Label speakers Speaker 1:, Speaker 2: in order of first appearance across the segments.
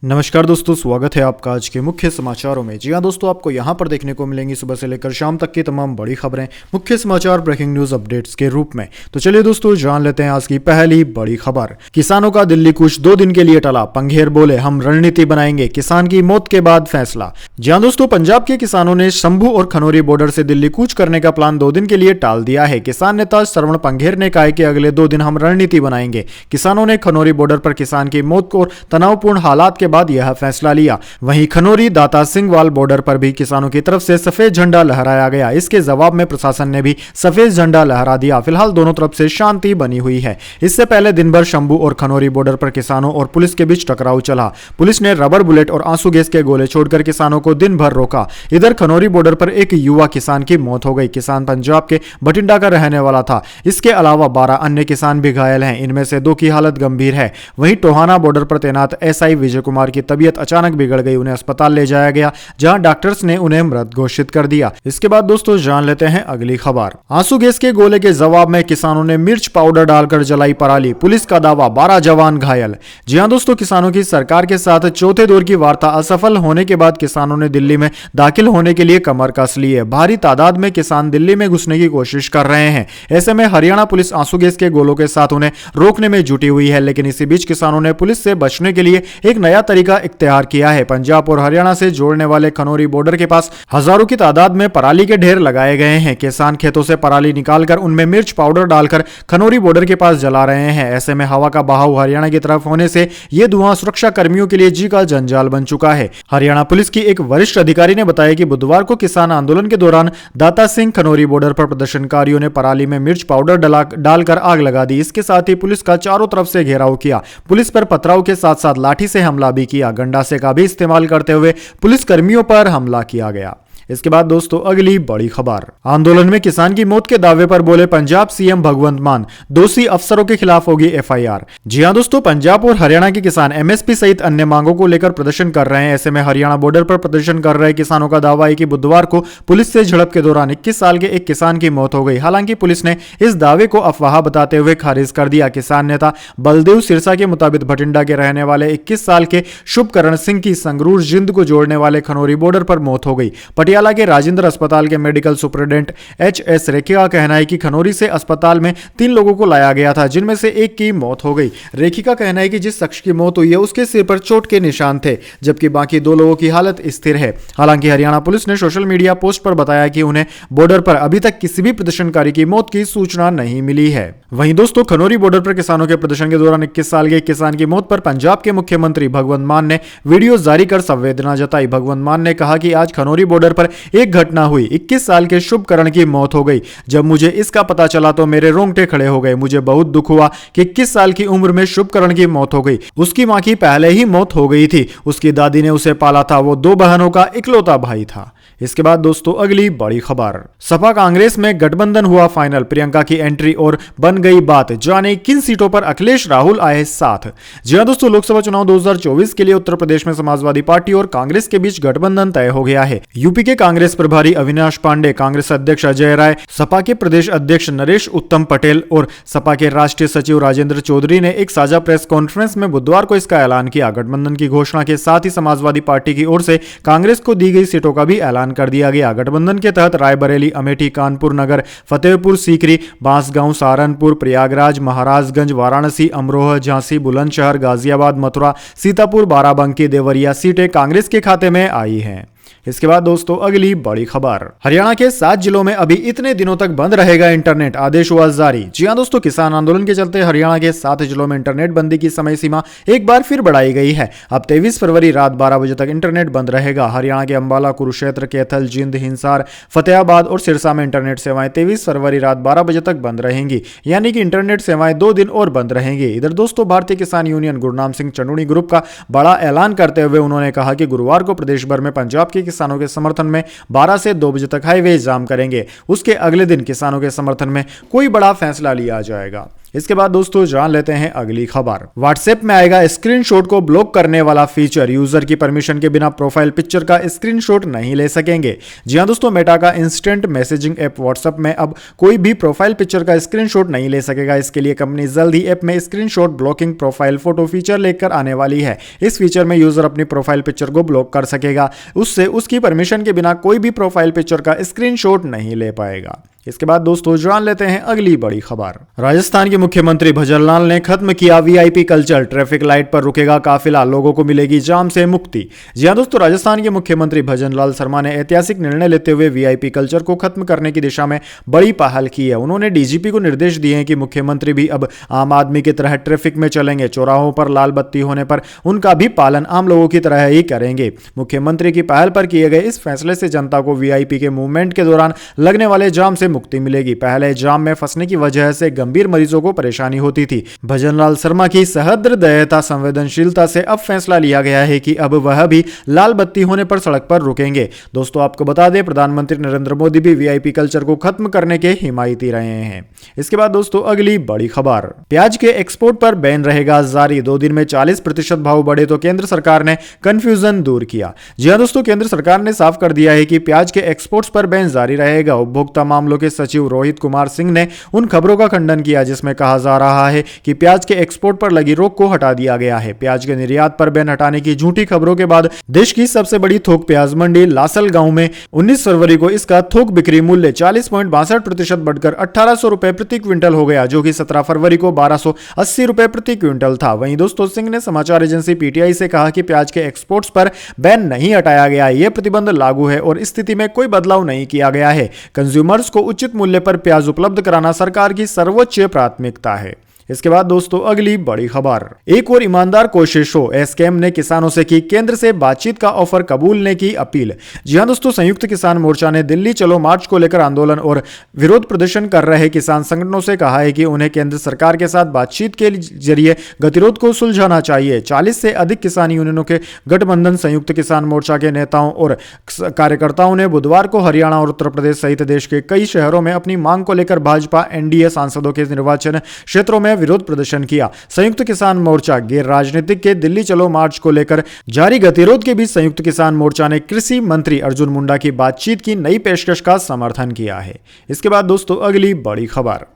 Speaker 1: नमस्कार दोस्तों, स्वागत है आपका आज के मुख्य समाचारों में। जी हाँ दोस्तों, आपको यहाँ पर देखने को मिलेंगी सुबह से लेकर शाम तक की तमाम बड़ी खबरें मुख्य समाचार ब्रेकिंग न्यूज अपडेट्स के रूप में। तो चलिए दोस्तों, जान लेते हैं आज की पहली बड़ी खबर। किसानों का दिल्ली कूच 2 दिन के लिए टला, पंघेर बोले हम रणनीति बनाएंगे, किसान की मौत के बाद फैसला। जी हाँ दोस्तों, पंजाब के किसानों ने शंभू और खनौरी बॉर्डर से दिल्ली कूच करने का प्लान 2 दिन के लिए टाल दिया है। किसान नेता श्रवण पंघेर ने कहा कि अगले 2 दिन हम रणनीति बनाएंगे। किसानों ने खनौरी बॉर्डर पर किसान की मौत और तनावपूर्ण हालात के बाद यह फैसला लिया। वहीं खनौरी दाता सिंहवाल बॉर्डर पर भी किसानों की तरफ से सफेद झंडा लहराया गया। इसके जवाब में प्रशासन ने भी सफेद झंडा लहरा दिया। फिलहाल दोनों तरफ से शांति बनी हुई है। इससे पहले दिन भर शंभू और खनौरी बॉर्डर पर किसानों और पुलिस के बीच टकराव चला। पुलिस ने रबर बुलेट और आंसू गैस के गोले छोड़कर किसानों को दिन भर रोका। इधर खनौरी बॉर्डर पर एक युवा किसान की मौत हो गई। किसान पंजाब के बठिंडा का रहने वाला था। इसके अलावा 12 अन्य किसान भी घायल हैं। इनमें से 2 की हालत गंभीर है। वहीं टोहाना बॉर्डर पर तैनात एसआई विजय कुमार की तबीयत अचानक बिगड़ गई। उन्हें अस्पताल ले जाया गया, जहां डॉक्टर्स ने उन्हें मृत घोषित कर दिया। इसके बाद दोस्तों जान लेते हैं अगली खबर। आंसू गैस के गोले के जवाब में किसानों ने मिर्च पाउडर डालकर जलाई पराली, पुलिस का दावा 12 जवान घायल। जी हां दोस्तों, किसानों की सरकार के साथ चौथे दौर की वार्ता असफल होने के बाद किसानों ने दिल्ली में दाखिल होने के लिए कमर कस ली है। भारी तादाद में किसान दिल्ली में घुसने की कोशिश कर रहे हैं। ऐसे में हरियाणा पुलिस आंसू गैस के गोलों के साथ उन्हें रोकने में जुटी हुई है। लेकिन इसी बीच किसानों ने पुलिस से बचने के लिए एक नया तरीका इख्तियार किया है। पंजाब और हरियाणा से जोड़ने वाले खनौरी बॉर्डर के पास हजारों की तादाद में पराली के ढेर लगाए गए हैं। किसान खेतों से पराली निकालकर उनमें मिर्च पाउडर डालकर खनौरी बॉर्डर के पास जला रहे हैं। ऐसे में हवा का बहाव हरियाणा की तरफ होने से यह धुआं सुरक्षा कर्मियों के लिए जी का जंजाल बन चुका है। हरियाणा पुलिस की एक वरिष्ठ अधिकारी ने बताया कि बुधवार को किसान आंदोलन के दौरान दाता सिंह खनौरी बॉर्डर पर प्रदर्शनकारियों ने पराली में मिर्च पाउडर डालकर आग लगा दी। इसके साथ ही पुलिस का चारों तरफ से घेराव किया। पुलिस पर पथराव के साथ साथ लाठी से हमला भी किया। गंडासे का भी इस्तेमाल करते हुए पुलिस कर्मियों पर हमला किया गया। इसके बाद दोस्तों अगली बड़ी खबर। आंदोलन में किसान की मौत के दावे पर बोले पंजाब सीएम भगवंत मान, दोषी अफसरों के खिलाफ होगी एफआईआर। जी हां दोस्तों, पंजाब और हरियाणा के किसान एमएसपी सहित अन्य मांगों को लेकर प्रदर्शन कर रहे हैं। ऐसे में हरियाणा बॉर्डर पर प्रदर्शन कर रहे किसानों का दावा है कि बुधवार को पुलिस से झड़प के दौरान 21 साल के एक किसान की मौत हो गई। हालांकि पुलिस ने इस दावे को अफवाह बताते हुए खारिज कर दिया। किसान नेता बलदेव सिरसा के मुताबिक बठिंडा के रहने वाले 21 साल के शुभकरण सिंह की संगरूर जिंद को जोड़ने वाले खनौरी बॉर्डर पर मौत हो गई। पटियाला के राजेंद्र अस्पताल के मेडिकल सुपरिटेंडेंट एचएस रेखी का कहना है कि खनौरी से अस्पताल में 3 लोगों को लाया गया था, जिनमें से एक की मौत हो गई। रेखी का कहना है कि जिस शख्स की मौत हुई है उसके सिर पर चोट के निशान थे, जबकि बाकी 2 लोगों की हालत स्थिर है। हालांकि हरियाणा पुलिस ने सोशल मीडिया पोस्ट पर बताया कि उन्हें बॉर्डर पर अभी तक किसी भी प्रदर्शनकारी की मौत की सूचना नहीं मिली है। वहीं दोस्तों, खनौरी बॉर्डर पर किसानों के प्रदर्शन के दौरान 21 साल के एक किसान की मौत पर पंजाब के मुख्यमंत्री भगवंत मान ने वीडियो जारी कर संवेदना जताई। भगवंत मान ने कहा कि आज खनौरी बॉर्डर पर एक घटना हुई, 21 साल के शुभकरण की मौत हो गई। जब मुझे इसका पता चला तो मेरे रोंगटे खड़े हो गए। मुझे बहुत दुख हुआ कि 21 साल की उम्र में शुभकरण की मौत हो गई। उसकी मां की पहले ही मौत हो गई थी। उसकी दादी ने उसे पाला था। वो 2 बहनों का इकलौता भाई था। इसके बाद दोस्तों अगली बड़ी खबर। सपा कांग्रेस में गठबंधन हुआ फाइनल, प्रियंका की एंट्री और बन गई बात। जाने किन सीटों पर अखिलेश राहुल आए साथ। जी हां दोस्तों, लोकसभा चुनाव 2024 के लिए उत्तर प्रदेश में समाजवादी पार्टी और कांग्रेस के बीच गठबंधन तय हो गया है। यूपी के कांग्रेस प्रभारी अविनाश पांडे, कांग्रेस अध्यक्ष अजय राय, सपा के प्रदेश अध्यक्ष नरेश उत्तम पटेल और सपा के राष्ट्रीय सचिव राजेंद्र चौधरी ने एक साझा प्रेस कॉन्फ्रेंस में बुधवार को इसका ऐलान किया। गठबंधन की घोषणा के साथ ही समाजवादी पार्टी की ओर से कांग्रेस को दी गई सीटों का भी ऐलान कर दिया गया। गठबंधन के तहत रायबरेली, अमेठी, कानपुर नगर, फतेहपुर सीकरी, बांसगांव, सहारनपुर, प्रयागराज, महाराजगंज, वाराणसी, अमरोहा, झांसी, बुलंदशहर, गाजियाबाद, मथुरा, सीतापुर, बाराबंकी, देवरिया सीटें कांग्रेस के खाते में आई हैं। इसके बाद दोस्तों अगली बड़ी खबर। हरियाणा के 7 जिलों में अभी इतने दिनों तक बंद रहेगा इंटरनेट, आदेश हुआ जारी। जी हां दोस्तों, किसान आंदोलन के चलते हरियाणा के 7 जिलों में इंटरनेट बंदी की समय सीमा एक बार फिर बढ़ाई गई है। अब 23 फरवरी रात 12 बजे तक इंटरनेट बंद रहेगा। हरियाणा के अंबाला, कुरुक्षेत्र, कैथल, जिंद, हिसार, फतेहाबाद और सिरसा में इंटरनेट सेवाएं 23 फरवरी रात 12 बजे तक बंद रहेंगी। यानी कि इंटरनेट सेवाएं 2 दिन और बंद रहेंगी। इधर दोस्तों, भारतीय किसान यूनियन गुरनाम सिंह चंडूनी ग्रुप का बड़ा ऐलान करते हुए उन्होंने कहा कि गुरुवार को प्रदेश भर में पंजाब के किसानों के समर्थन में 12 से 2 बजे तक हाईवे जाम करेंगे। उसके अगले दिन किसानों के समर्थन में कोई बड़ा फैसला लिया जाएगा। इसके बाद दोस्तों जान लेते हैं अगली खबर। व्हाट्सएप में आएगा स्क्रीनशॉट को ब्लॉक करने वाला फीचर। यूजर की परमिशन के बिना प्रोफाइल पिक्चर का स्क्रीनशॉट नहीं ले सकेंगे। जी हां दोस्तों, मेटा का इंस्टेंट मैसेजिंग ऐप व्हाट्सएप में अब कोई भी प्रोफाइल पिक्चर का स्क्रीनशॉट नहीं ले सकेगा। इसके लिए कंपनी जल्द ही ऐप में screenshot blocking profile photo feature लेकर आने वाली है। इस फीचर में यूजर अपनी प्रोफाइल पिक्चर को ब्लॉक कर सकेगा। उससे उसकी परमिशन के बिना कोई भी प्रोफाइल पिक्चर का स्क्रीनशॉट नहीं ले पाएगा। इसके बाद दोस्तों जान लेते हैं अगली बड़ी खबर। राजस्थान के मुख्यमंत्री भजनलाल ने खत्म किया वीआईपी कल्चर। ट्रैफिक लाइट पर रुकेगा काफिला, लोगों को मिलेगी जाम से मुक्ति। जी हां दोस्तों, राजस्थान के मुख्यमंत्री भजनलाल शर्मा ने ऐतिहासिक निर्णय लेते हुए वीआईपी कल्चर को खत्म करने की दिशा में बड़ी पहल की है। उन्होंने डीजीपी को निर्देश दिए हैं कि मुख्यमंत्री भी अब आम आदमी की तरह ट्रैफिक में चलेंगे। चौराहों पर लाल बत्ती होने पर उनका भी पालन आम लोगों की तरह ही करेंगे। मुख्यमंत्री की पहल पर किए गए इस फैसले से जनता को वीआईपी के मूवमेंट के दौरान लगने वाले जाम से मुक्ति मिलेगी। पहले जाम में फंसने की वजह से गंभीर मरीजों को परेशानी होती थी। भजनलाल शर्मा की सहृदयता संवेदनशीलता से अब फैसला लिया गया है कि अब वह भी लाल बत्ती होने पर सड़क पर रुकेंगे। दोस्तों आपको बता दें, प्रधानमंत्री नरेंद्र मोदी भी वीआईपी कल्चर को खत्म करने के हिमायती रहे हैं। इसके बाद दोस्तों अगली बड़ी खबर। प्याज के एक्सपोर्ट पर बैन रहेगा जारी। 2 दिन में 40% भाव बढ़े तो केंद्र सरकार ने कंफ्यूजन दूर किया। जी हां दोस्तों, केंद्र सरकार ने साफ कर दिया है कि प्याज के एक्सपोर्ट्स पर बैन जारी रहेगा। उपभोक्ता मामलों के सचिव रोहित कुमार सिंह ने उन खबरों का खंडन किया जिसमें कहा जा रहा है कि प्याज के एक्सपोर्ट पर लगी रोक को हटा दिया गया है। प्याज के निर्यात पर बैन हटाने की झूठी खबरों के बाद देश की सबसे बड़ी थोक प्याज मंडी लासलगांव में 19 फरवरी को इसका थोक बिक्री मूल्य 40.62% बढ़कर 1800 रुपए प्रति क्विंटल हो गया, जो कि 17 फरवरी को 1280 रुपए प्रति क्विंटल था। वहीं दोस्तों सिंह ने समाचार एजेंसी पीटीआई से कहा कि प्याज के एक्सपोर्ट्स पर बैन नहीं हटाया गया, यह प्रतिबंध लागू है और स्थिति में कोई बदलाव नहीं किया गया है। कंज्यूमर्स को उचित मूल्य पर प्याज उपलब्ध कराना सरकार की सर्वोच्च प्राथमिकता है। इसके बाद दोस्तों अगली बड़ी खबर। एक और ईमानदार कोशिश हो, एसकेएम ने किसानों से की केंद्र से बातचीत का ऑफर कबूलने की अपील। जी हां दोस्तों, संयुक्त किसान मोर्चा ने दिल्ली चलो मार्च को लेकर आंदोलन और विरोध प्रदर्शन कर रहे किसान संगठनों से कहा है कि उन्हें केंद्र सरकार के साथ बातचीत के जरिए गतिरोध को सुलझाना चाहिए। 40 से अधिक किसान यूनियनों के गठबंधन संयुक्त किसान मोर्चा के नेताओं और कार्यकर्ताओं ने बुधवार को हरियाणा और उत्तर प्रदेश सहित देश के कई शहरों में अपनी मांग को लेकर भाजपा एनडीए सांसदों के निर्वाचन क्षेत्रों में विरोध प्रदर्शन किया। संयुक्त किसान मोर्चा गैर राजनीतिक के दिल्ली चलो मार्च को लेकर जारी गतिरोध के बीच संयुक्त किसान मोर्चा ने कृषि मंत्री अर्जुन मुंडा की बातचीत की नई पेशकश का समर्थन किया है। इसके बाद दोस्तों अगली बड़ी खबर।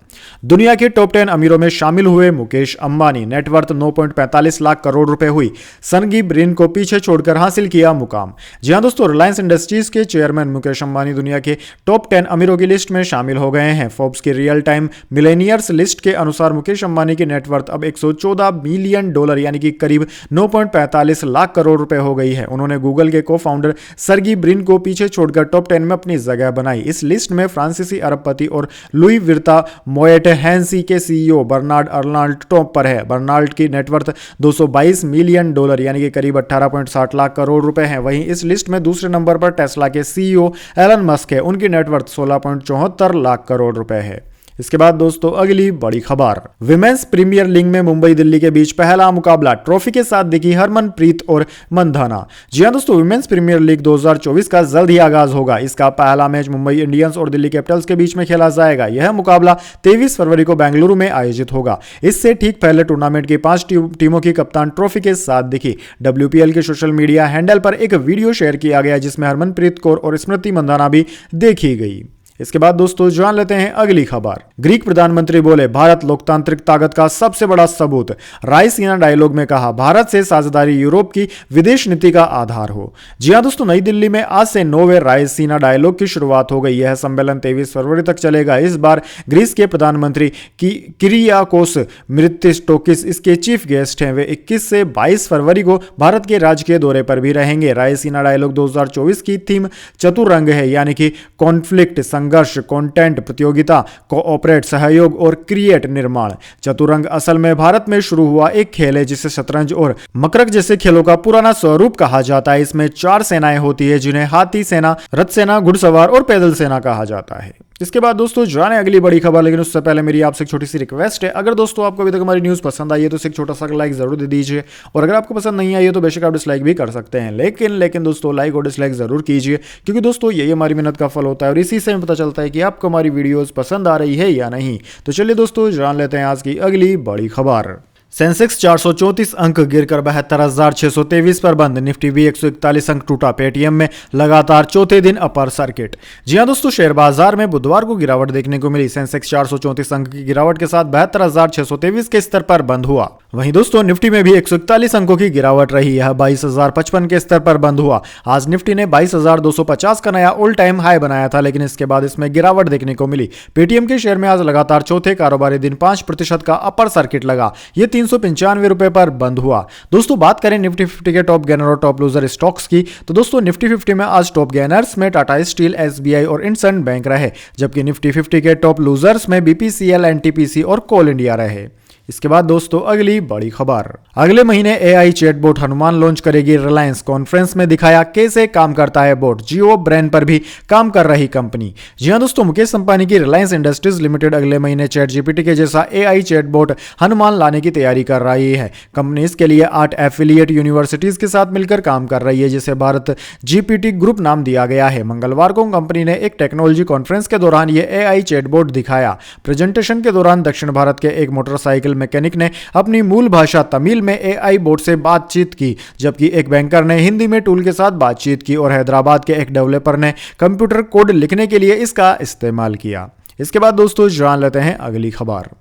Speaker 1: दुनिया के टॉप 10 अमीरों में शामिल हुए मुकेश अंबानी। नेटवर्थ 9.45 लाख करोड़ रुपए हुई। सनगी ब्रिन को पीछे छोड़कर हासिल किया मुकाम। जी हां दोस्तों, रिलायंस इंडस्ट्रीज के चेयरमैन मुकेश अंबानी दुनिया के टॉप 10 अमीरों की लिस्ट में शामिल हो गए हैं। फोर्ब्स की रियल टाइम मिलेनियर्स लिस्ट के अनुसार मुकेश अंबानी की नेटवर्थ अब $114 बिलियन यानी कि करीब 9.45 लाख करोड़ रुपए हो गई है। उन्होंने गूगल के को फाउंडर सर्गी ब्रिन को पीछे छोड़कर टॉप 10 में अपनी जगह बनाई। इस लिस्ट में फ्रांसीसी अरबपति और लुई विर्ता मोएट हैंसी के सीईओ बर्नार्ड अर्नाल्ड टॉप पर है। बर्नाल्ड की नेटवर्थ $222 मिलियन यानी कि करीब 18.60 लाख करोड़ रुपए है। वहीं इस लिस्ट में दूसरे नंबर पर टेस्ला के सीईओ एलन मस्क है। उनकी नेटवर्थ 16.74 लाख करोड़ रुपए है। इसके बाद दोस्तों अगली बड़ी खबर। विमेंस प्रीमियर लीग में मुंबई दिल्ली के बीच पहला मुकाबला। ट्रॉफी के साथ दिखी हरमनप्रीत और मंधाना। जी हां दोस्तों, विमेंस प्रीमियर लीग 2024 का जल्द ही आगाज होगा। इसका पहला मैच मुंबई इंडियंस और दिल्ली कैपिटल्स के बीच में खेला जाएगा। यह मुकाबला 23 फरवरी को बेंगलुरु में आयोजित होगा। इससे ठीक पहले टूर्नामेंट की 5 टीमों की कप्तान ट्रॉफी के साथ दिखी। WPL के सोशल मीडिया हैंडल पर एक वीडियो शेयर किया गया जिसमें हरमनप्रीत कौर और स्मृति मंधाना भी देखी गई। इसके बाद दोस्तों जान लेते हैं अगली खबर। ग्रीक प्रधानमंत्री बोले भारत लोकतांत्रिक ताकत का सबसे बड़ा सबूत। रायसीना डायलॉग में कहा भारत से साझेदारी यूरोप की विदेश नीति का आधार हो। जी हां दोस्तों, नई दिल्ली में आज से 9वें रायसीना डायलॉग की शुरुआत हो गई। यह सम्मेलन 23 फरवरी तक चलेगा। इस बार ग्रीस के प्रधानमंत्री किरियाकोस मित्सोटाकिस इसके चीफ गेस्ट हैं। वे 21 से 22 फरवरी को भारत के राजकीय दौरे पर भी रहेंगे। रायसीना डायलॉग 2024 की थीम चतुरंग है, यानी कि कॉन्फ्लिक्ट, संघर्ष, कंटेंट, प्रतियोगिता, कोऑपरेट, सहयोग और क्रिएट, निर्माण। चतुरंग असल में भारत में शुरू हुआ एक खेल है जिसे शतरंज और मकरक जैसे खेलों का पुराना स्वरूप कहा जाता है। इसमें 4 सेनाएं होती है जिन्हें हाथी सेना, रथ सेना, घुड़सवार और पैदल सेना कहा जाता है। इसके बाद दोस्तों जाने अगली बड़ी खबर, लेकिन उससे पहले मेरी आपसे एक छोटी सी रिक्वेस्ट है, अगर दोस्तों आपको अभी तक हमारी न्यूज़ पसंद आई है तो एक छोटा सा लाइक जरूर दे दीजिए, और अगर आपको पसंद नहीं आई है तो बेशक आप डिसलाइक भी कर सकते हैं, लेकिन दोस्तों लाइक और डिसलाइक जरूर कीजिए, क्योंकि दोस्तों यही हमारी मेहनत का फल होता है और इसी से हमें पता चलता है कि आपको हमारी वीडियोस पसंद आ रही है या नहीं। तो चलिए दोस्तों जान लेते हैं आज की अगली बड़ी खबर। सेंसेक्स 434 अंक गिरकर 72,623 पर बंद, निफ्टी भी 141 अंक टूटा, पेटीएम में लगातार चौथे दिन अपर सर्किट। जी हां दोस्तों, शेयर बाजार में बुधवार को गिरावट देखने को मिली। सेंसेक्स 434 अंक की गिरावट के साथ 72,623 के स्तर पर बंद हुआ। वहीं दोस्तों निफ्टी में भी 141 अंकों की गिरावट रही। यह 22,055 के स्तर पर बंद हुआ। आज निफ्टी ने 22,250 का नया ऑल टाइम हाई बनाया था, लेकिन इसके बाद इसमें गिरावट देखने को मिली। पेटीएम के शेयर में आज लगातार चौथे कारोबारी दिन 5% का अपर सर्किट लगा। ये 395 रुपए पर बंद हुआ। दोस्तों बात करें निफ्टी 50 के टॉप गेनर और टॉप लूजर स्टॉक्स की, तो दोस्तों निफ्टी 50 में आज टॉप गेनर्स में टाटा स्टील, एसबीआई और इंडसइंड बैंक रहे, जबकि निफ्टी 50 के टॉप लूजर्स में बीपीसीएल, एनटीपीसी और कोल इंडिया रहे। इसके बाद दोस्तों अगली बड़ी खबर, अगले महीने एआई चैटबॉट हनुमान लॉन्च करेगी रिलायंस। कॉन्फ्रेंस में दिखाया कैसे काम करता है बोट। जियो ब्रांड पर भी काम कर रही कंपनी। जी हां दोस्तों, मुकेश अंबानी की रिलायंस इंडस्ट्रीज लिमिटेड अगले महीने चैट जीपीटी के जैसा एआई चैटबॉट हनुमान लाने की तैयारी कर रही है। कंपनी इसके लिए 8 एफिलिएट यूनिवर्सिटीज के साथ मिलकर काम कर रही है, जिसे भारत जीपीटी ग्रुप नाम दिया गया है। मंगलवार को कंपनी ने एक टेक्नोलॉजी कॉन्फ्रेंस के दौरान यह एआई चैटबॉट दिखाया। प्रेजेंटेशन के दौरान दक्षिण भारत के एक मोटरसाइकिल मैकेनिक ने अपनी मूल भाषा तमिल में एआई बोट से बातचीत की, जबकि एक बैंकर ने हिंदी में टूल के साथ बातचीत की और हैदराबाद के एक डेवलपर ने कंप्यूटर कोड लिखने के लिए इसका इस्तेमाल किया। इसके बाद दोस्तों जान लेते हैं अगली खबर।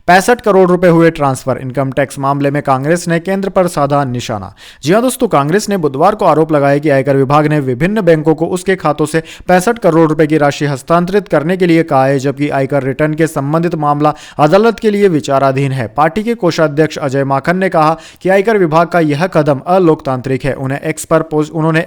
Speaker 1: 65 करोड़ रुपए हुए ट्रांसफर। इनकम टैक्स मामले में कांग्रेस ने केंद्र पर साधा निशाना। जी हां दोस्तों, कांग्रेस ने बुधवार को आरोप लगाया कि आयकर विभाग ने विभिन्न बैंकों को उसके खातों से 65 करोड़ रुपए की राशि हस्तांतरित करने के लिए कहा है, जबकि आयकर रिटर्न के संबंधित मामला अदालत के लिए विचाराधीन है। पार्टी के कोषाध्यक्ष अजय माकन ने कहा कि आयकर विभाग का यह कदम अलोकतांत्रिक है। उन्होंने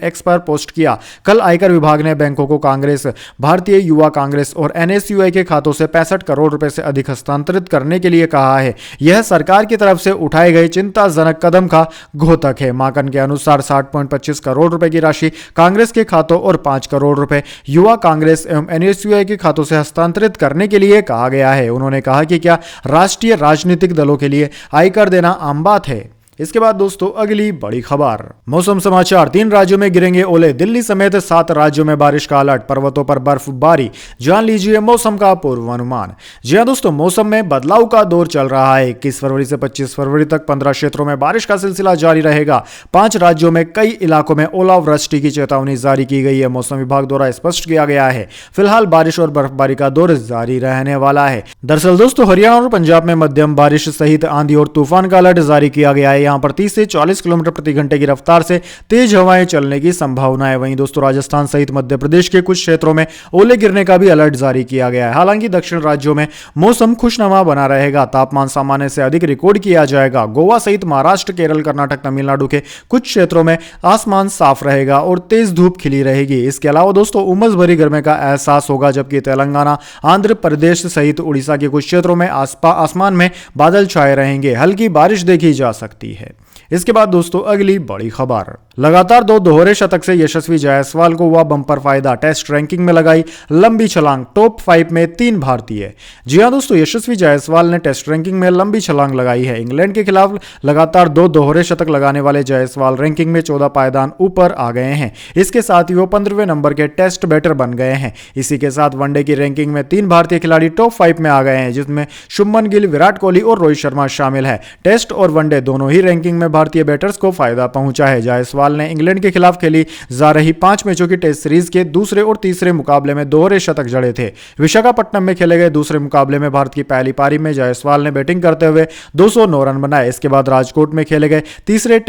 Speaker 1: एक्स पर पोस्ट किया। कल आयकर विभाग ने बैंकों को कांग्रेस, भारतीय युवा कांग्रेस और एनएसयूआई के खातों से 65 करोड़ रुपए से अधिक हस्तांतरित करने के लिए कहा है। यह सरकार की तरफ से उठाए गए चिंताजनक कदम का घोतक है। माकन के अनुसार 60.25 करोड़ रुपए की राशि कांग्रेस के खातों और 5 करोड़ रुपए युवा कांग्रेस एवं एनएसयूआई के खातों से हस्तांतरित करने के लिए कहा गया है। उन्होंने कहा कि क्या राष्ट्रीय राजनीतिक दलों के लिए आयकर देना आम बात है। इसके बाद दोस्तों अगली बड़ी खबर, मौसम समाचार। 3 राज्यों में गिरेंगे ओले, दिल्ली समेत 7 राज्यों में बारिश का अलर्ट, पर्वतों पर बर्फबारी। जान लीजिए मौसम का पूर्वानुमान। जी हां दोस्तों, मौसम में बदलाव का दौर चल रहा है। 21 फरवरी से 25 फरवरी तक 15 क्षेत्रों में बारिश का सिलसिला जारी रहेगा। 5 राज्यों में कई इलाकों में ओलावृष्टि की चेतावनी जारी की गई है। मौसम विभाग द्वारा स्पष्ट किया गया है फिलहाल बारिश और बर्फबारी का दौर जारी रहने वाला है। दरअसल दोस्तों हरियाणा और पंजाब में मध्यम बारिश सहित आंधी और तूफान का अलर्ट जारी किया गया है। यहां पर 30 से 40 किलोमीटर प्रति घंटे की रफ्तार से तेज हवाएं चलने की संभावना है। वहीं दोस्तों राजस्थान सहित मध्य प्रदेश के कुछ क्षेत्रों में ओले गिरने का भी अलर्ट जारी किया गया है। हालांकि दक्षिण राज्यों में मौसम खुशनुमा बना रहेगा। तापमान सामान्य से अधिक रिकॉर्ड किया जाएगा। गोवा सहित महाराष्ट्र, केरल, कर्नाटक, तमिलनाडु के कुछ क्षेत्रों में आसमान साफ रहेगा और तेज धूप खिली रहेगी। इसके अलावा दोस्तों उमस भरी गर्मी का एहसास होगा, जबकि तेलंगाना, आंध्र प्रदेश सहित उड़ीसा के कुछ क्षेत्रों में आसमान में बादल छाए रहेंगे। हल्की बारिश देखी जा सकती है। इसके बाद दोस्तों अगली बड़ी खबर, लगातार 2 दोहरे शतक से यशस्वी जायसवाल को हुआ बंपर फायदा। टेस्ट रैंकिंग में लगाई लंबी छलांग, टॉप 5 में 3 भारतीय। जी हां दोस्तों, यशस्वी जायसवाल ने टेस्ट रैंकिंग में लंबी छलांग लगाई है। इंग्लैंड के खिलाफ लगातार 2 दोहरे शतक लगाने वाले जायसवाल रैंकिंग में 14 पायदान ऊपर आ गए हैं। इसके साथ ही वो 15वें नंबर के टेस्ट बैटर बन गए हैं। इसी के साथ वनडे की रैंकिंग में 3 भारतीय खिलाड़ी टॉप 5 में आ गए हैं, जिसमें शुभमन गिल, विराट कोहली और रोहित शर्मा शामिल है। टेस्ट और वनडे दोनों ही रैंकिंग में भारतीय बैटर्स को फायदा पहुंचा है। जायसवाल ने इंग्लैंड के खिलाफ खेली जा रही 5 मैचों की टेस्ट सीरीज के दूसरे और तीसरे मुकाबले में दोहरे शतक जड़े थे। विशाखापट्टनम में खेले गए दूसरे मुकाबले में भारत की पहली पारी में जायसवाल ने बैटिंग करते हुए 209 रन बनाए। इसके बाद राजकोट में खेले गए तीसरे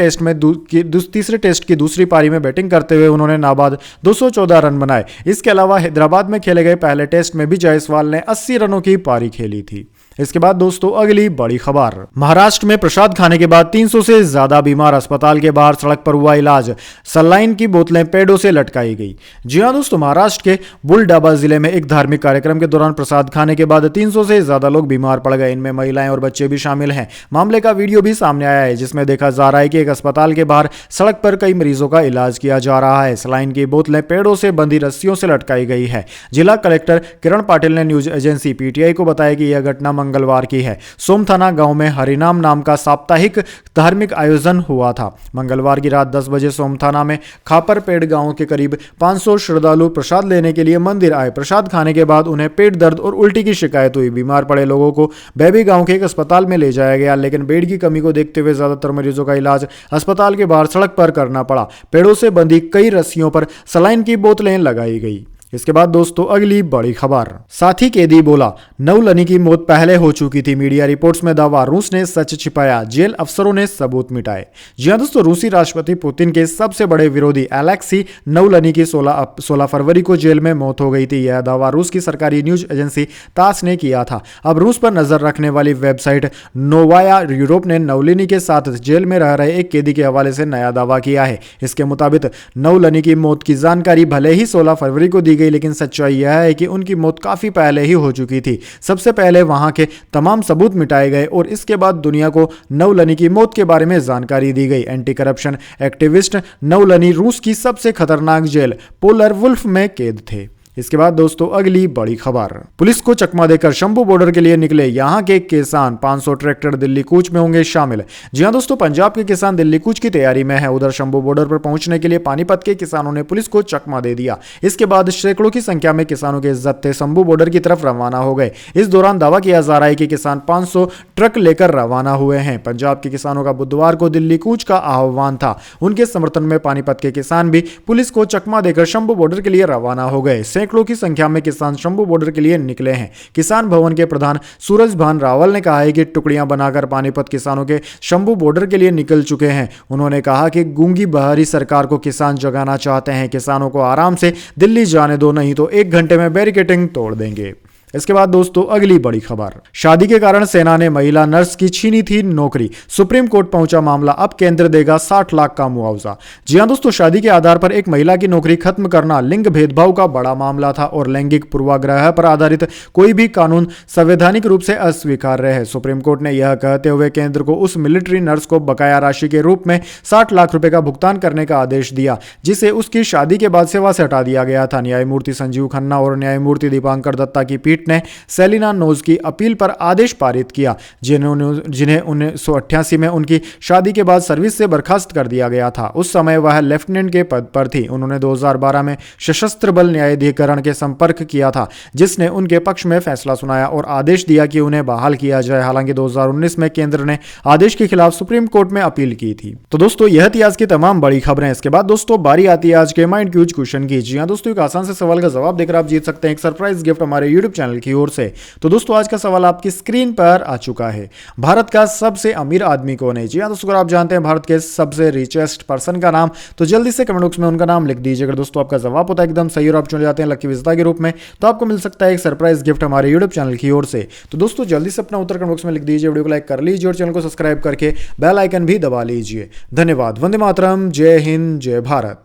Speaker 1: टेस्ट की दूसरी पारी में बैटिंग करते हुए उन्होंने नाबाद 214 रन बनाए। इसके अलावा हैदराबाद में खेले गए पहले टेस्ट में भी जायसवाल ने 80 रनों की पारी खेली थी। इसके बाद दोस्तों अगली बड़ी खबर, महाराष्ट्र में प्रसाद खाने के बाद 300 से ज्यादा बीमार, अस्पताल के बाहर सड़क पर हुआ इलाज, सलाइन की बोतलें पेड़ों से लटकाई गई। जी हां दोस्तों, महाराष्ट्र के बुलडाबा जिले में एक धार्मिक कार्यक्रम के दौरान प्रसाद खाने के बाद 300 से ज्यादा लोग बीमार पड़ गए। इनमें महिलाएं और बच्चे भी शामिल हैं। मामले का वीडियो भी सामने आया है जिसमें देखा जा रहा है कि एक अस्पताल के बाहर सड़क पर कई मरीजों का इलाज किया जा रहा है। सलाइन की बोतलें पेड़ों से बंधी रस्सियों से लटकाई गई है। जिला कलेक्टर किरण पाटिल ने न्यूज एजेंसी पीटीआई को बताया कि यह घटना मंगलवार की है। सोमथाना गांव में हरिनाम नाम का साप्ताहिक धार्मिक आयोजन हुआ था। मंगलवार की रात 10 बजे सोमथाना में खापरपेड़ गांव के करीब 500 श्रद्धालु प्रसाद लेने के लिए मंदिर आए। प्रसाद खाने के बाद उन्हें पेट दर्द और उल्टी की शिकायत हुई। बीमार पड़े लोगों को बेबी गांव के एक अस्पताल में ले जाया गया, लेकिन बेड की कमी को देखते हुए ज्यादातर मरीजों का इलाज अस्पताल के बाहर सड़क पर करना पड़ा। पेड़ों से बंधी कई रस्सियों पर सलाइन की बोतलें लगाई गई। इसके बाद दोस्तों अगली बड़ी खबर, साथी कैदी बोला नवलनी की मौत पहले हो चुकी थी, मीडिया रिपोर्ट्स में दावा, रूस ने सच छिपाया, जेल अफसरों ने सबूत मिटाए। जी हां दोस्तों, रूसी राष्ट्रपति पुतिन के सबसे बड़े विरोधी अलेक्सी नवलनी की 16 फरवरी को जेल में मौत हो गई थी। यह दावा रूस की सरकारी न्यूज एजेंसी तास ने किया था। अब रूस पर नजर रखने वाली वेबसाइट नोवाया यूरोप ने नवलनी के साथ जेल में रह रहे एक कैदी के हवाले से नया दावा किया है। इसके मुताबिक नवलनी की मौत की जानकारी भले ही 16 फरवरी को दी गई, लेकिन सच्चाई यह है कि उनकी मौत काफी पहले ही हो चुकी थी। सबसे पहले वहां के तमाम सबूत मिटाए गए और इसके बाद दुनिया को नवलनी की मौत के बारे में जानकारी दी गई। एंटी करप्शन एक्टिविस्ट नवलनी रूस की सबसे खतरनाक जेल पोलर वुल्फ में कैद थे। इसके बाद दोस्तों अगली बड़ी खबर, पुलिस को चकमा देकर शंभू बॉर्डर के लिए निकले यहां के किसान, 500 ट्रैक्टर दिल्ली कूच में होंगे शामिल। जी हां दोस्तों, पंजाब के किसान दिल्ली कूच की तैयारी में है। उधर शंभू बॉर्डर पर पहुंचने के लिए पानीपत के किसानों ने पुलिस को चकमा दे दिया। इसके बाद सैकड़ों की संख्या में किसानों के जत्थे शंभू बॉर्डर की तरफ रवाना हो गए। इस दौरान दावा किया जा रहा है कि किसान 500 ट्रक लेकर रवाना हुए हैं। पंजाब के किसानों का बुधवार को दिल्ली कूच का आह्वान था। उनके समर्थन में पानीपत के किसान भी पुलिस को चकमा देकर शंभू बॉर्डर के लिए रवाना हो गए। सैकड़ों की संख्या में किसान शंभू बॉर्डर के लिए निकले हैं। किसान भवन के प्रधान सूरजभान रावल ने कहा है कि टुकड़ियां बनाकर पानीपत किसानों के शंभू बॉर्डर के लिए निकल चुके हैं। उन्होंने कहा कि गूंगी बहारी सरकार को किसान जगाना चाहते हैं। किसानों को आराम से दिल्ली जाने दो, नहीं तो 1 घंटे में बैरिकेडिंग तोड़ देंगे। इसके बाद दोस्तों अगली बड़ी खबर, शादी के कारण सेना ने महिला नर्स की छीनी थी नौकरी, सुप्रीम कोर्ट पहुंचा मामला, अब केंद्र देगा 60 लाख का मुआवजा। जी हां दोस्तों, शादी के आधार पर एक महिला की नौकरी खत्म करना लिंग भेदभाव का बड़ा मामला था और लैंगिक पूर्वाग्रह पर आधारित कोई भी कानून संवैधानिक रूप से अस्वीकार्य है। सुप्रीम कोर्ट ने यह कहते हुए केंद्र को उस मिलिट्री नर्स को बकाया राशि के रूप में 60 लाख रुपए का भुगतान करने का आदेश दिया, जिसे उसकी शादी के बाद सेवा से हटा दिया गया था। न्यायमूर्ति संजीव खन्ना और न्यायमूर्ति दीपांकर दत्ता की पीठ ने सेलिना नोज की अपील पर आदेश पारित किया, जिन्हें 1988 में उनकी शादी के बाद सर्विस से बर्खास्त कर दिया गया था। उस समय वह लेफ्टिनेंट के पद पर थी। उन्होंने 2012 में सशस्त्र बल न्यायाधिकरण के संपर्क किया था, जिसने उनके पक्ष में फैसला सुनाया और आदेश दिया कि उन्हें बहाल किया जाए। हालांकि 2019 में केंद्र ने आदेश के खिलाफ सुप्रीम कोर्ट में अपील की थी। तो दोस्तों यह थी आज की तमाम बड़ी खबरें। इसके बाद दोस्तों बारी आती है आज के माइंड क्यूज क्वेश्चन की। जी हां दोस्तों, एक आसान से सवाल का जवाब देकर आप जीत सकते हैं एक सरप्राइज गिफ्ट हमारे यूट्यूब चैनल की ओर से। तो दोस्तों आज का सवाल आपकी स्क्रीन पर आ चुका है। भारत का सबसे अमीर आदमी कौन है? जी हां दोस्तों, अगर आप जानते हैं भारत के सबसे रिचेस्ट पर्सन का नाम, तो जल्दी से कमेंट बॉक्स में उनका नाम लिख दीजिए। अगर दोस्तों आपका जवाब होता है एकदम सही और आप चुन जाते हैं लकी विजेता के रूप में, तो आपको मिल सकता है एक सरप्राइज गिफ्ट हमारे यूट्यूब चैनल की ओर से। तो दोस्तों जल्दी से अपना उत्तर कमेंट बॉक्स में लिख दीजिए, वीडियो को लाइक कर लीजिए और चैनल को सब्सक्राइब करके बेल आइकन भी दबा लीजिए। धन्यवाद। वंदे मातरम। जय हिंद, जय भारत।